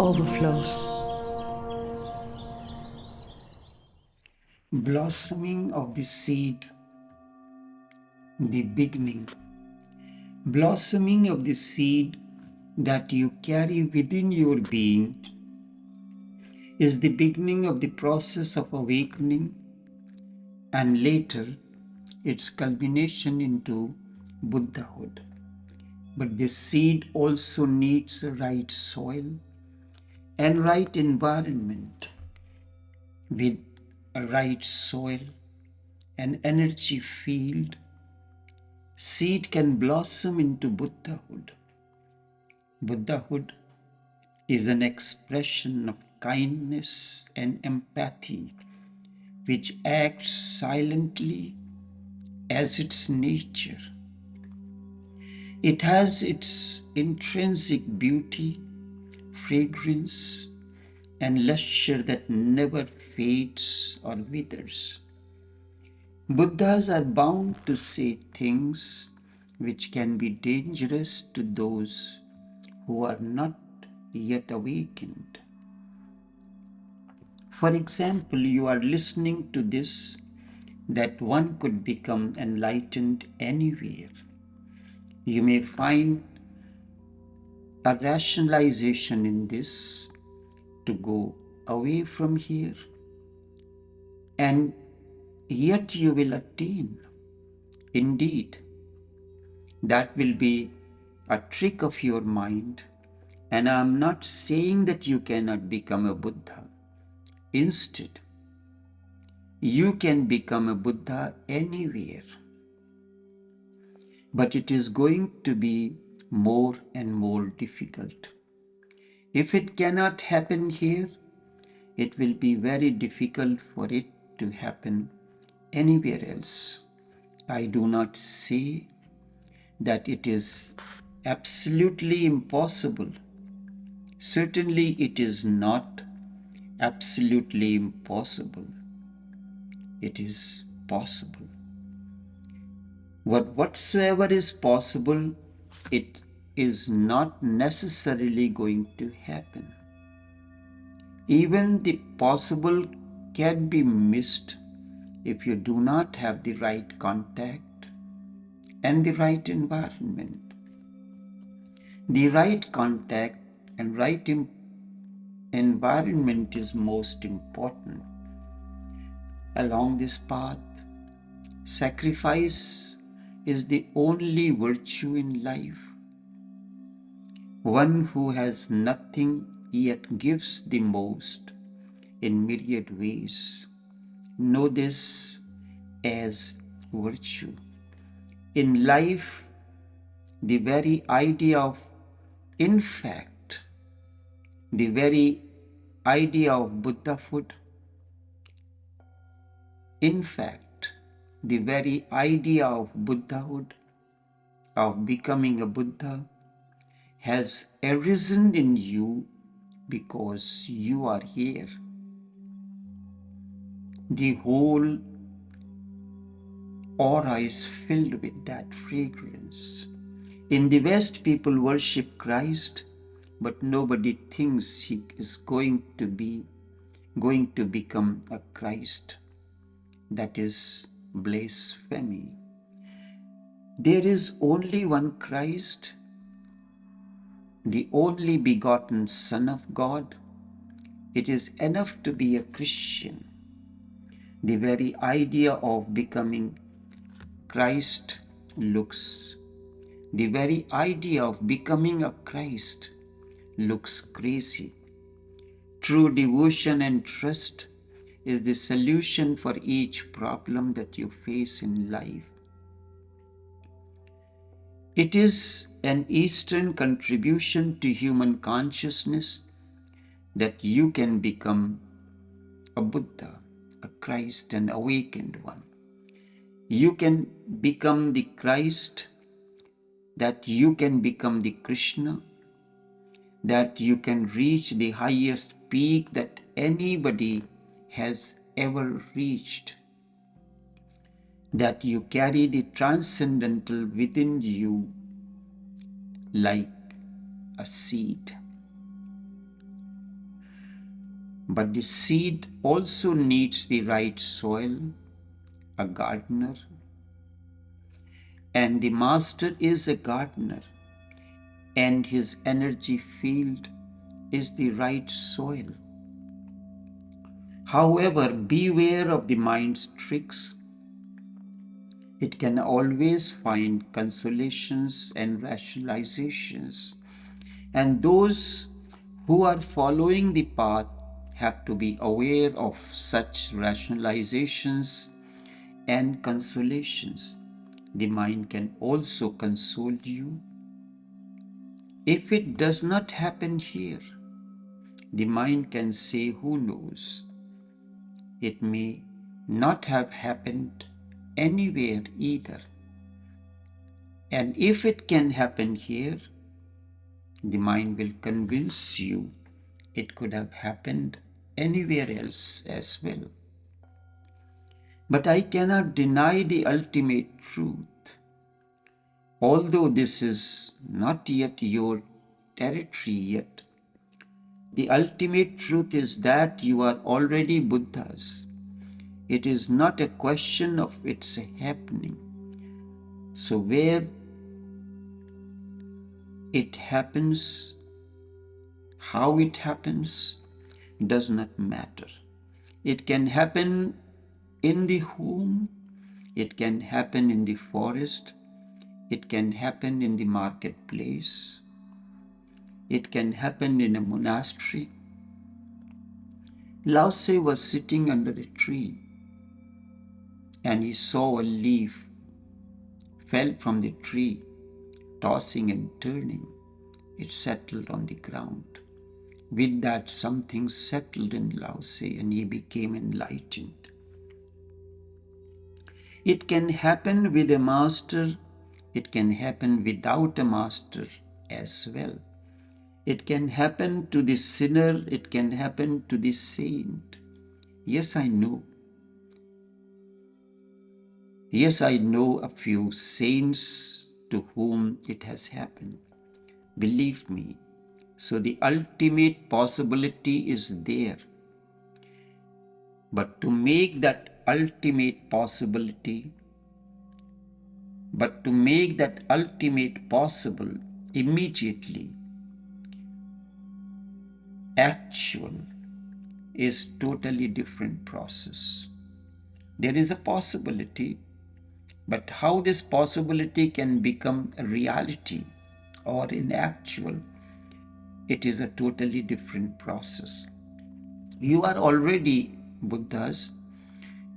overflows. Blossoming of the seed, the beginning. Blossoming of the seed that you carry within your being is the beginning of the process of awakening and later its culmination into Buddhahood. But this seed also needs a right soil and right environment. With a right soil and energy field, seed can blossom into Buddhahood. Buddhahood is an expression of kindness and empathy which acts silently as its nature. It has its intrinsic beauty, fragrance, and luster that never fades or withers. Buddhas are bound to say things which can be dangerous to those who are not yet awakened. For example, you are listening to this that one could become enlightened anywhere. You may find a rationalization in this to go away from here, and yet you will attain. Indeed, that will be a trick of your mind, and I am not saying that you cannot become a Buddha. Instead, you can become a Buddha anywhere. But it is going to be more and more difficult. If it cannot happen here, it will be very difficult for it to happen anywhere else. I do not say that it is absolutely impossible. Certainly it is not absolutely impossible. It is possible. Whatsoever is possible, it is not necessarily going to happen. Even the possible can be missed if you do not have the right contact and the right environment. The right contact and right environment is most important. Along this path, sacrifice is the only virtue in life. One who has nothing yet gives the most in myriad ways. Know this as virtue. In life, the very idea of in fact, the very idea of Buddhahood, in fact, the very idea of Buddhahood, of becoming a Buddha, has arisen in you because you are here. The whole aura is filled with that fragrance. In the West, people worship Christ, but nobody thinks he is going to become a Christ. That is blasphemy. There is only one Christ, the only begotten Son of God. It is enough to be a Christian. The very idea of becoming Christ looks crazy. True devotion and trust is the solution for each problem that you face in life. It is an Eastern contribution to human consciousness that you can become a Buddha, a Christ, an awakened one. You can become the Christ, that you can become the Krishna, that you can reach the highest peak that anybody has ever reached, that you carry the transcendental within you like a seed. But the seed also needs the right soil, a gardener. And the master is a gardener, and his energy field is the right soil. However, beware of the mind's tricks. It can always find consolations and rationalizations. And those who are following the path have to be aware of such rationalizations and consolations. The mind can also console you. If it does not happen here, the mind can say, who knows? It may not have happened anywhere either. And if it can happen here, the mind will convince you it could have happened anywhere else as well. But I cannot deny the ultimate truth. Although this is not yet your territory yet, the ultimate truth is that you are already Buddhas. It is not a question of its happening. So where it happens, how it happens, does not matter. It can happen in the home, it can happen in the forest, it can happen in the marketplace, it can happen in a monastery. Lao Tse was sitting under a tree and he saw a leaf fell from the tree, tossing and turning. It settled on the ground. With that, something settled in Lao Tse and he became enlightened. It can happen with a master, it can happen without a master as well. It can happen to the sinner, it can happen to the saint. Yes, I know. Yes, I know a few saints to whom it has happened. Believe me. So the ultimate possibility is there. But to make that ultimate possibility, possible immediately, actual, is totally different process. There is a possibility, but how this possibility can become a reality or in actual, it is a totally different process. You are already Buddhas,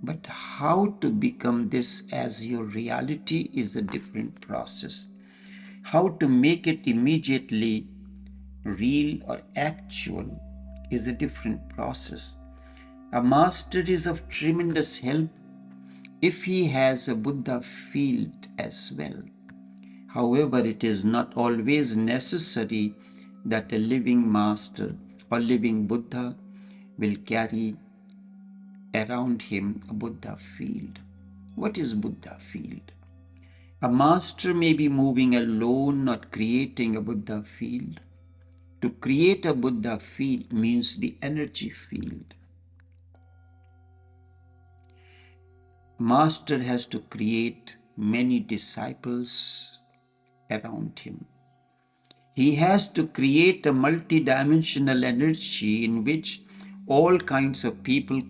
but how to become this as your reality is a different process. How to make it immediately real or actual is a different process. A master is of tremendous help if he has a Buddha field as well. However, it is not always necessary that a living master or living Buddha will carry around him a Buddha field. What is Buddha field? A master may be moving alone, not creating a Buddha field. To create a Buddha field means the energy field. Master has to create many disciples around him. He has to create a multidimensional energy in which all kinds of people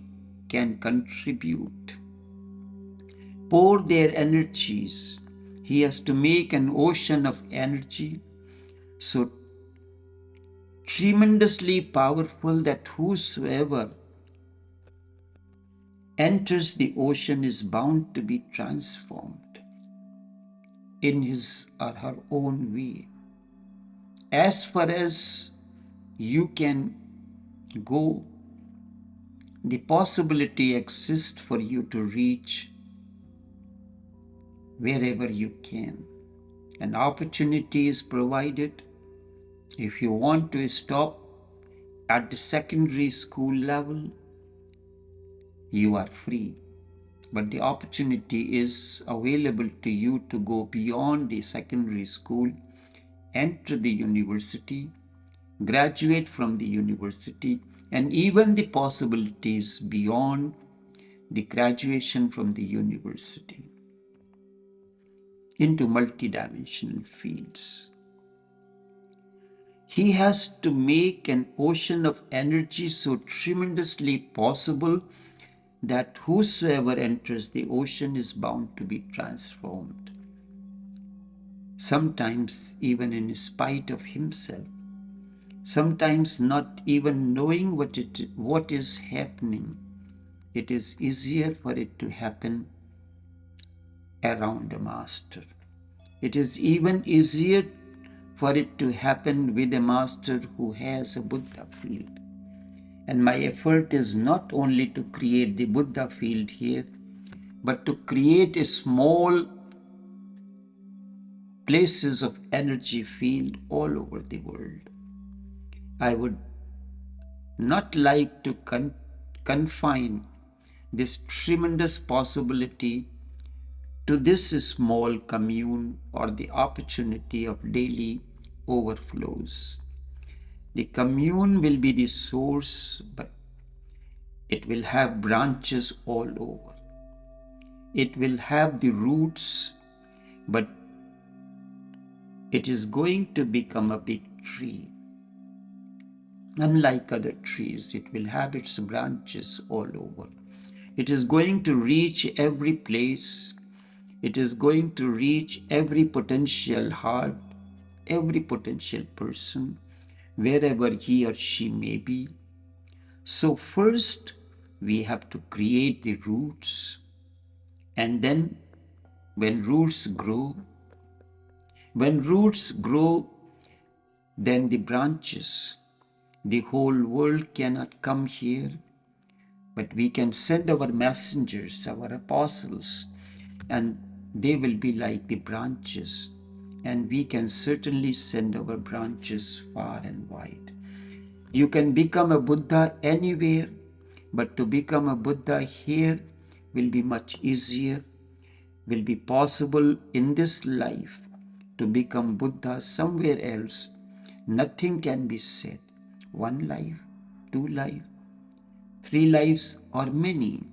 can contribute, pour their energies. He has to make an ocean of energy so tremendously powerful that whosoever enters the ocean is bound to be transformed in his or her own way. As far as you can go, the possibility exists for you to reach wherever you can. An opportunity is provided. If you want to stop at the secondary school level, you are free. But the opportunity is available to you to go beyond the secondary school, enter the university, graduate from the university, and even the possibilities beyond the graduation from the university into multidimensional fields. He has to make an ocean of energy so tremendously possible that whosoever enters the ocean is bound to be transformed, sometimes even in spite of himself, sometimes not even knowing what is happening. It is easier for it to happen around a master. It is even easier for it to happen with a master who has a Buddha field. And my effort is not only to create the Buddha field here, but to create a small places of energy field all over the world. I would not like to confine this tremendous possibility to this small commune or the opportunity of daily overflows. The commune will be the source, but it will have branches all over. It will have the roots, but it is going to become a big tree. Unlike other trees, it will have its branches all over. It is going to reach every place. It is going to reach every potential heart, every potential person, wherever he or she may be. So first, we have to create the roots, and then when roots grow, then the branches. The whole world cannot come here, but we can send our messengers, our apostles, and they will be like the branches. And we can certainly send our branches far and wide. You can become a Buddha anywhere, but to become a Buddha here will be much easier, will be possible in this life. To become Buddha somewhere else, nothing can be said. One life, two lives, three lives, or many.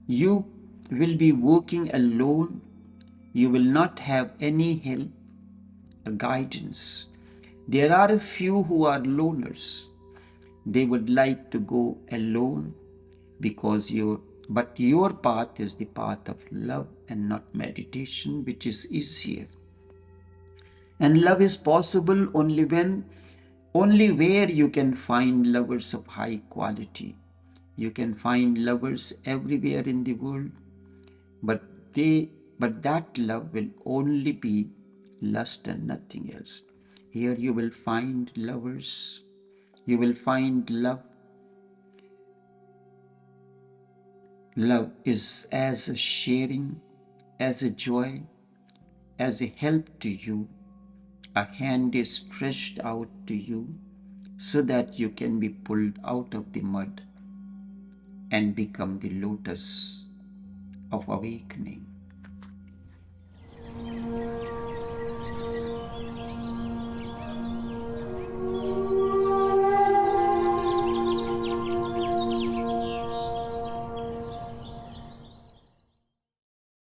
You will be working alone. You will not have any help or guidance. There are a few who are loners. They would like to go alone but your path is the path of love and not meditation, which is easier. And love is possible only where you can find lovers of high quality. You can find lovers everywhere in the world, but that love will only be lust and nothing else. Here you will find lovers, you will find love. Love is as a sharing, as a joy, as a help to you. A hand is stretched out to you so that you can be pulled out of the mud and become the lotus of awakening.